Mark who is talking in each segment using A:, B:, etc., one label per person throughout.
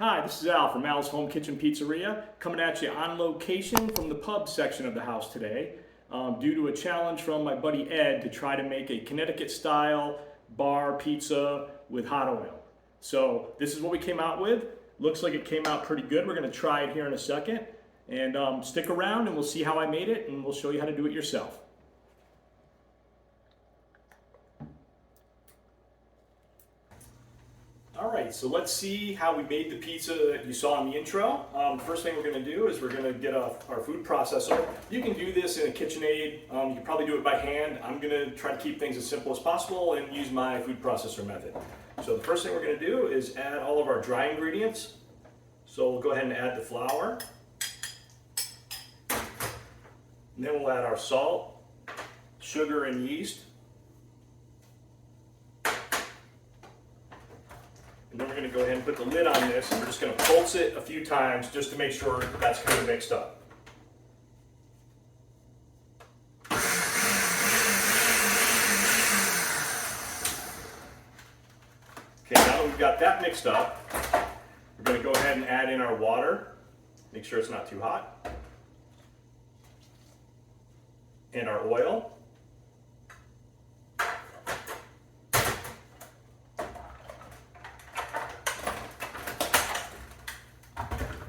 A: Hi, this is Al from Al's Home Kitchen Pizzeria, coming at you on location from the pub section of the house today, due to a challenge from my buddy Ed to try to make a Connecticut style bar pizza with hot oil. So this is what we came out with. Looks like it came out pretty good. We're going to try it here in a second, and stick around and we'll see how I made it, and we'll show you how to do it yourself. Alright, so let's see how we made the pizza that you saw in the intro. First thing we're going to do is we're going to get our food processor. You can do this in a KitchenAid. You can probably do it by hand. I'm going to try to keep things as simple as possible and use my food processor method. So the first thing we're going to do is add all of our dry ingredients. So we'll go ahead and add the flour. And then we'll add our salt, sugar, and yeast. And then we're going to go ahead and put the lid on this, and we're just going to pulse it a few times just to make sure that's kind of mixed up. Okay, now that we've got that mixed up, we're going to go ahead and add in our water. Make sure it's not too hot. And our oil.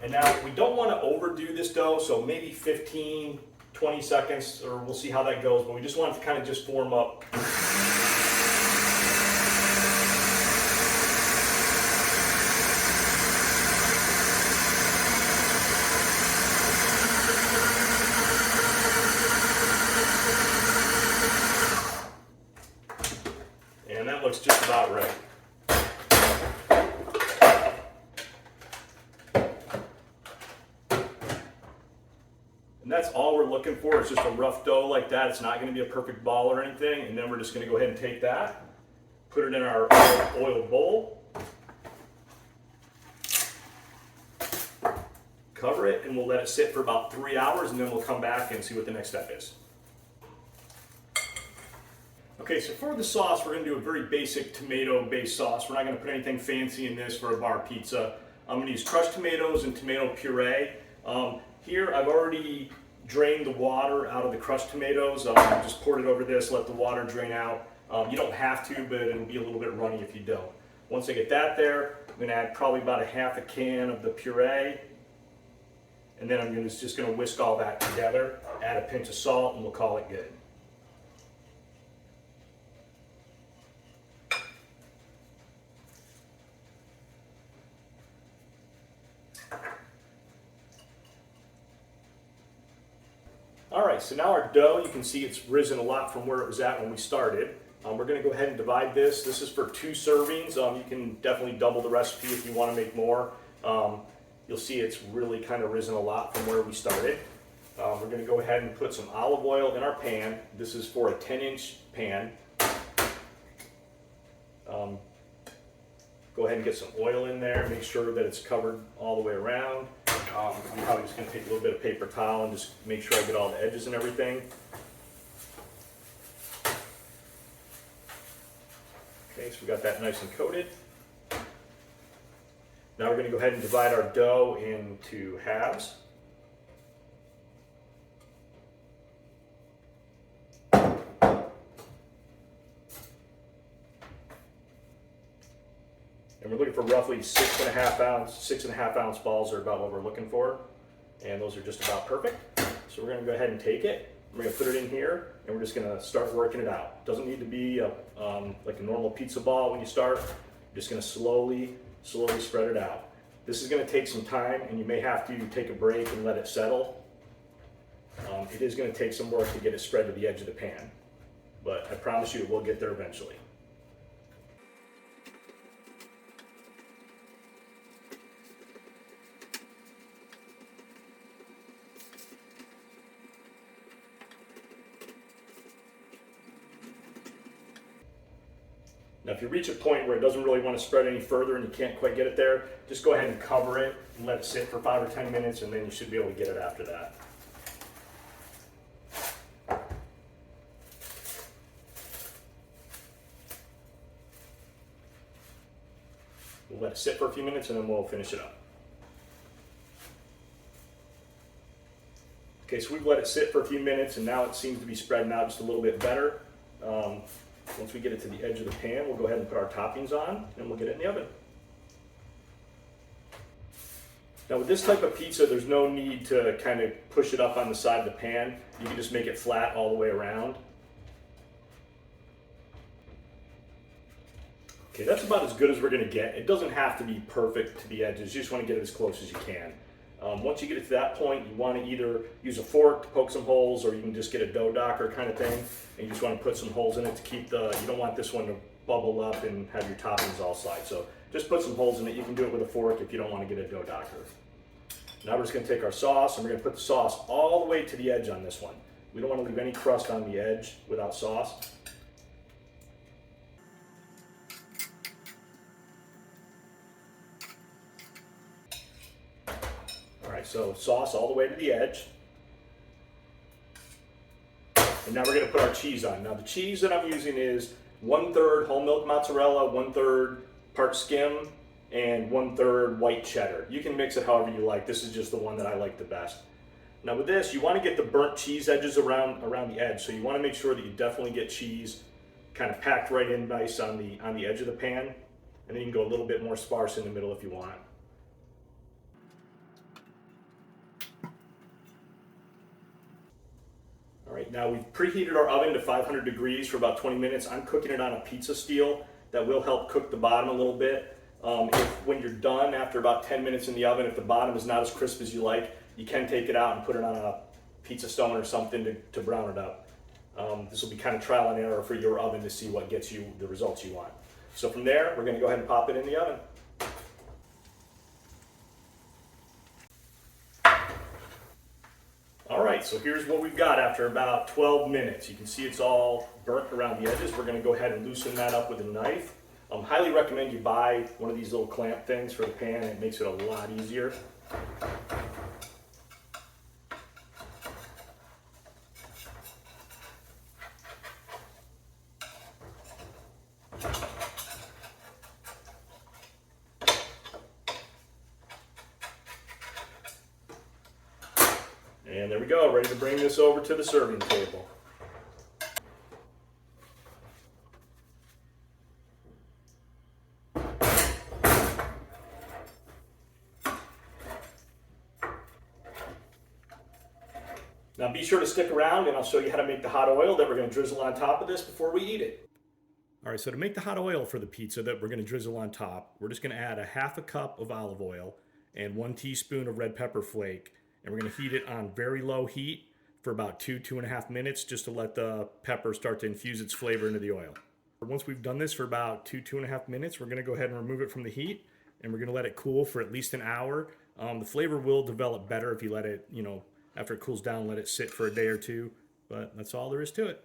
A: And now we don't want to overdo this dough, so maybe 15, 20 seconds, or we'll see how that goes, but we just want it to kind of just form up. And that looks just about right. And that's all we're looking for. It's just a rough dough like that. It's not going to be a perfect ball or anything. And then we're just going to go ahead and take that, put it in our oiled bowl, cover it, and we'll let it sit for about 3 hours, and then we'll come back and see what the next step is. Okay, so for the sauce, we're going to do a very basic tomato-based sauce. We're not going to put anything fancy in this for a bar pizza. I'm going to use crushed tomatoes and tomato puree. Here I've already drained the water out of the crushed tomatoes. Just poured it over this, let the water drain out. You don't have to, but it'll be a little bit runny if you don't. Once I get that there, I'm going to add probably about a half a can of the puree. And then I'm just going to whisk all that together, add a pinch of salt, and we'll call it good. Alright, so now our dough, you can see it's risen a lot from where it was at when we started. We're going to go ahead and divide this. This is for 2 servings. You can definitely double the recipe if you want to make more. You'll see it's really kind of risen a lot from where we started. We're going to go ahead and put some olive oil in our pan. This is for a 10-inch pan. Go ahead and get some oil in there. Make sure that it's covered all the way around. I'm probably just going to take a little bit of paper towel and just make sure I get all the edges and everything. Okay, so we got that nice and coated. Now we're going to go ahead and divide our dough into halves. And we're looking for roughly 6.5 ounce balls are about what we're looking for. And those are just about perfect. So we're going to go ahead and take it. We're going to put it in here, and we're just going to start working it out. Doesn't need to be like a normal pizza ball when you start. You're just going to slowly spread it out. This is going to take some time, and you may have to take a break and let it settle. It is going to take some work to get it spread to the edge of the pan, but I promise you it will get there eventually. Now if you reach a point where it doesn't really want to spread any further and you can't quite get it there, just go ahead and cover it and let it sit for 5 or 10 minutes, and then you should be able to get it after that. let it sit for a few minutes and then we'll finish it up. Okay, so we've let it sit for a few minutes and now it seems to be spreading out just a little bit better. Once we get it to the edge of the pan, we'll go ahead and put our toppings on and we'll get it in the oven. Now with this type of pizza, there's no need to kind of push it up on the side of the pan. You can just make it flat all the way around. Okay, that's about as good as we're going to get. It doesn't have to be perfect to the edges. You just want to get it as close as you can. Once you get it to that point, you want to either use a fork to poke some holes, or you can just get a dough docker kind of thing, and you just want to put some holes in it to keep you don't want this one to bubble up and have your toppings all side. So just put some holes in it. You can do it with a fork if you don't want to get a dough docker. Now we're just going to take our sauce and we're going to put the sauce all the way to the edge on this one. We don't want to leave any crust on the edge without sauce. Alright, so sauce all the way to the edge. And now we're going to put our cheese on. Now the cheese that I'm using is 1/3 whole milk mozzarella, 1/3 part skim, and 1/3 white cheddar. You can mix it however you like. This is just the one that I like the best. Now with this, you want to get the burnt cheese edges around the edge. So you want to make sure that you definitely get cheese kind of packed right in nice on the edge of the pan. And then you can go a little bit more sparse in the middle if you want. All right, now we've preheated our oven to 500 degrees for about 20 minutes. I'm cooking it on a pizza steel. That will help cook the bottom a little bit. When you're done after about 10 minutes in the oven, if the bottom is not as crisp as you like, you can take it out and put it on a pizza stone or something to brown it up. This will be kind of trial and error for your oven to see what gets you the results you want. So from there, we're going to go ahead and pop it in the oven. All right, so here's what we've got after about 12 minutes. You can see it's all burnt around the edges. We're going to go ahead and loosen that up with a knife. Highly recommend you buy one of these little clamp things for the pan. It makes it a lot easier. And there we go, ready to bring this over to the serving table. Now be sure to stick around and I'll show you how to make the hot oil that we're going to drizzle on top of this before we eat it. All right, so to make the hot oil for the pizza that we're going to drizzle on top, we're just going to add a 1/2 cup of olive oil and 1 teaspoon of red pepper flake. And we're going to heat it on very low heat for about 2.5 minutes just to let the pepper start to infuse its flavor into the oil. Once we've done this for about 2.5 minutes, we're going to go ahead and remove it from the heat and we're going to let it cool for at least an hour. The flavor will develop better if you let it, after it cools down, let it sit for a day or two, but that's all there is to it.